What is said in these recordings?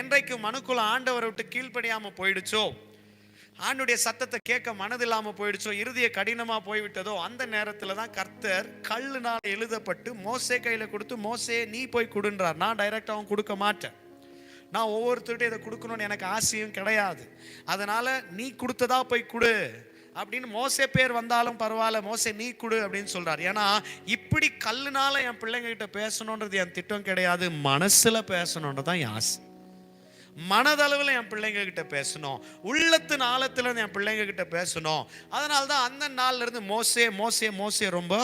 என்றைக்கு மனுக்குள்ள ஆண்டவரை விட்டு கீழ்ப்படியாம போயிடுச்சோ, ஆண்டுடைய சத்தத்தை கேட்க மனதில்லாம போயிடுச்சோ, இறுதிய கடினமா போய்விட்டதோ, அந்த நேரத்துல தான் கர்த்தர் கல்லுனால் எழுதப்பட்டு மோசே கையில கொடுத்து, மோசே நீ போய் கொடுன்றார். நான் டைரக்டா அவன் கொடுக்க மாட்டேன், நான் ஒவ்வொருத்தருகிட்ட இதை கொடுக்கணும்னு எனக்கு ஆசையும் கிடையாது, அதனால நீ கொடுத்ததா போய் கொடு அப்படின்னு. மோசே பேர் வந்தாலும் பரவாயில்ல, மோசே நீ கொடு அப்படின்னு சொல்றார். ஏன்னா இப்படி கல்லுனால என் பிள்ளைங்க கிட்ட பேசணுன்றது என் திட்டம் கிடையாது, மனசுல பேசணுன்றதான் என் ஆசை. மனதளவில் என் பிள்ளைங்க கிட்ட பேசணும், உள்ளத்தின் ஆழத்துல என் பிள்ளைங்க கிட்ட பேசணும். அதனால தான் அந்த நாள்ல இருந்து மோசே மோசே மோசே ரொம்ப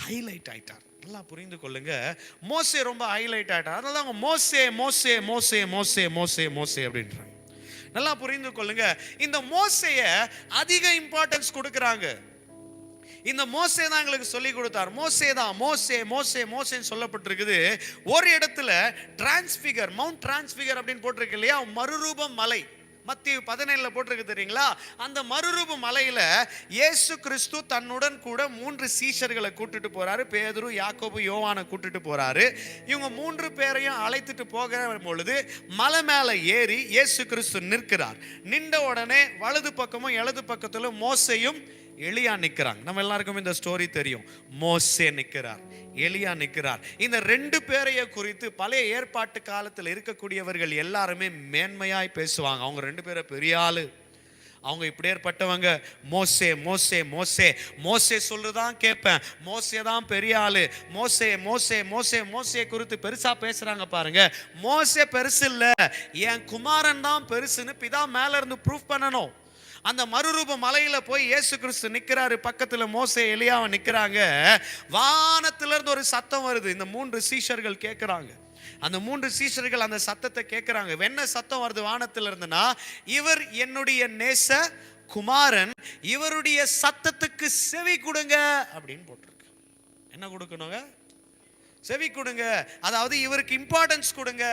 ஹைலைட் ஆயிட்டார். நல்லா புரிந்து கொள்ளுங்க, மோசே ரொம்ப ஹைலைட் ஆயிட்டார். அதனால தான் மோசே மோசே மோசே மோசே மோசே மோசே அப்படின்றாங்க. நல்லா புரிந்து கொள்ளுங்க, இந்த மோசேய அதிக இம்பார்ட்டன்ஸ் கொடுக்கறாங்க. இந்த மோசே தான் எங்களுக்கு சொல்லி கொடுத்தார். மோசே தான் மோசே மோசே மோசேன்னு சொல்லப்பட்டிருக்குது. ஒரு இடத்துல டிரான்ஸ்பிகர், மவுண்ட் டிரான்ஸ்பிகர் அப்படின்னு போட்டிருக்கு இல்லையா, மறுரூபம் மலை, மத்திய 17 போட்டிருக்கு தெரியுங்களா. அந்த மறுரூப மலையில இயேசு கிறிஸ்து தன்னுடன் கூட 3 சீஷர்களை கூட்டிட்டு போறாரு. பேதுரு, யாக்கோபு, யோவானை கூட்டிட்டு போறாரு. இவங்க 3 பேரையும் அழைத்துட்டு போகிற பொழுது மலை மேல ஏறி இயேசு கிறிஸ்து நிற்கிறார். நின்ற உடனே வலது பக்கமும் இடது பக்கத்திலும் மோசேயும் எலியா நிற்கிறாங்க. நம்ம எல்லாருக்கும் இந்த ஸ்டோரி தெரியும். மோசே நிற்கிறார், எலியா நிற்கிறார். இந்த 2 பேரைய குறித்து பழைய ஏற்பாட்டு காலத்தில் இருக்கக்கூடியவர்கள் எல்லாருமே மேன்மையாய் பேசுவாங்க. அவங்க 2 பேரை பெரிய ஆளு, அவங்க இப்படி ஏற்பட்டவங்க. மோசே மோசே மோசே மோசே சொல்லுதான் கேட்பேன், மோசே தான் பெரிய ஆளு, மோசே மோசே மோசே மோசே குறித்து பெருசா பேசுறாங்க பாருங்க. மோசே பெருசு இல்ல, என் குமாரன் தான் பெருசுன்னு பிதா மேல இருந்து ப்ரூஃப் பண்ணணும். அந்த மறுரூப மலையில போய் இயேசு கிறிஸ்து நிற்கிறாரு, பக்கத்துல மோசே எலியாவை நிற்கிறாங்க. வானத்திலிருந்து ஒரு சத்தம் வருது. இந்த 3 சீஷர்கள் கேட்கிறாங்க. அந்த 3 சீஷர்கள் அந்த சத்தத்தை கேட்கிறாங்க. என்ன சத்தம் வருது வானத்துல இருந்துன்னா, இவர் என்னுடைய நேச குமாரன், இவருடைய சத்தத்துக்கு செவி கொடுங்க அப்படின்னு போட்டிருக்கு. என்ன கொடுக்கணுங்க? செவி கொடுங்க. அதாவது இவருக்கு இம்பார்ட்டன்ஸ் கொடுங்க.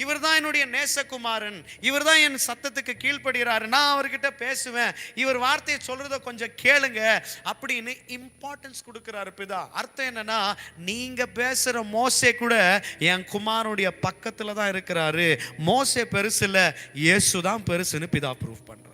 இவர் தான் என்னுடைய நேசகுமாரன், இவர் தான் என் சத்தத்துக்கு கீழ்ப்படுகிறாரு, நான் அவர்கிட்ட பேசுவேன், இவர் வார்த்தையை சொல்றத கொஞ்சம் கேளுங்க அப்படின்னு இம்பார்ட்டன்ஸ் கொடுக்கிறாரு பிதா. அர்த்தம் என்னன்னா, நீங்க பேசுற மோசே கூட என் குமாரனுடைய பக்கத்துல தான் இருக்கிறாரு. மோசே பெருசு இல்ல, இயேசு தான் பெருசுன்னு பிதா ப்ரூஃப் பண்றார்.